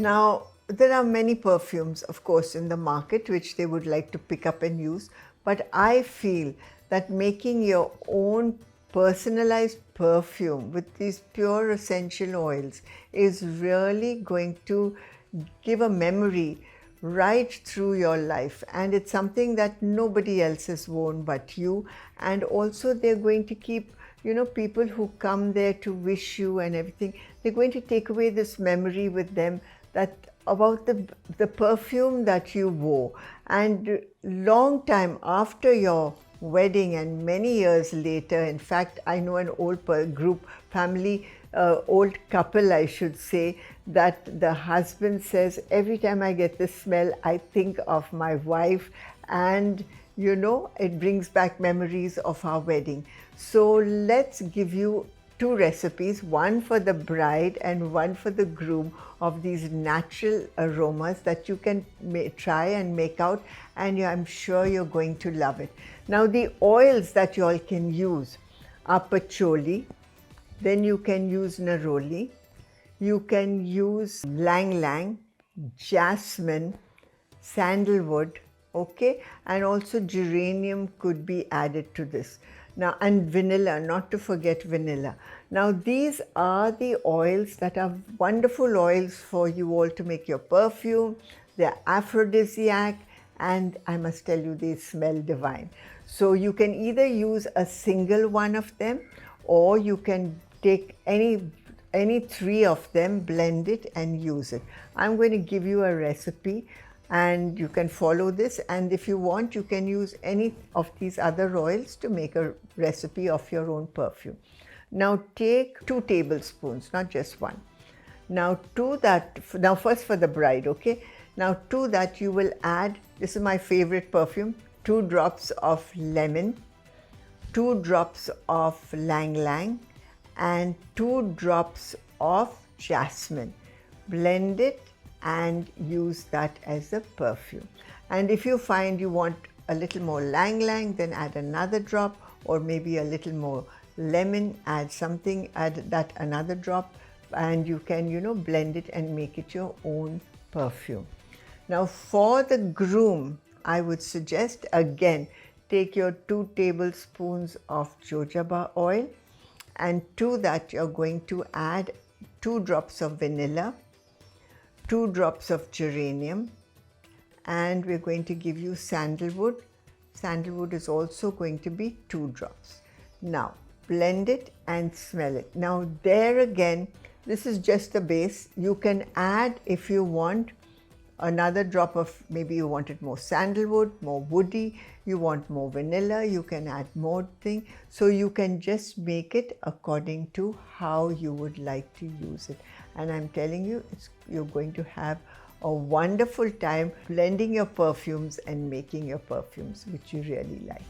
Now, there are many perfumes, of course, in the market which they would like to pick up and use, but I feel that making your own personalized perfume with these pure essential oils is really going to give a memory right through your life, and it's something that nobody else has worn but you. And also they're going to keep, people who come there to wish you and everything, they're going to take away this memory with them, that about the perfume that you wore. And long time after your wedding and many years later, in fact, I know an old group family, old couple I should say, that the husband says, every time I get this smell I think of my wife, and it brings back memories of our wedding. So let's give you two recipes, one for the bride and one for the groom, of these natural aromas that you can try and make out, and I'm sure you're going to love it. Now, the oils that you all can use are patchouli, then you can use neroli, you can use lang lang, jasmine, sandalwood, okay, and also geranium could be added to this. Now, and vanilla, not to forget vanilla. Now, these are the oils that are wonderful oils for you all to make your perfume. They're aphrodisiac, and I must tell you, they smell divine. So you can either use a single one of them, or you can take any three of them, blend it and use it. I'm going to give you a recipe and you can follow this, and if you want, you can use any of these other oils to make a recipe of your own perfume. Now take 2 tablespoons, not just one. Now to that, now first for the bride, okay? Now to that you will add, this is my favorite perfume, 2 drops of lemon, 2 drops of lang lang, and 2 drops of jasmine. Blend it and use that as a perfume. And if you find you want a little more lang lang, then add another drop, or maybe a little more lemon, add that another drop, and you can blend it and make it your own perfume. Now for the groom, I would suggest, again, take your 2 tablespoons of jojoba oil, and to that you're going to add 2 drops of vanilla, 2 drops of geranium, and we're going to give you sandalwood. Sandalwood is also going to be 2 drops. Now blend it and smell it. Now there again, this is just the base. You can add, if you want, another drop of, maybe you want it more sandalwood, more woody, you want more vanilla, you can add more thing. So you can just make it according to how you would like to use it. And I'm telling you, you're going to have a wonderful time blending your perfumes and making your perfumes, which you really like.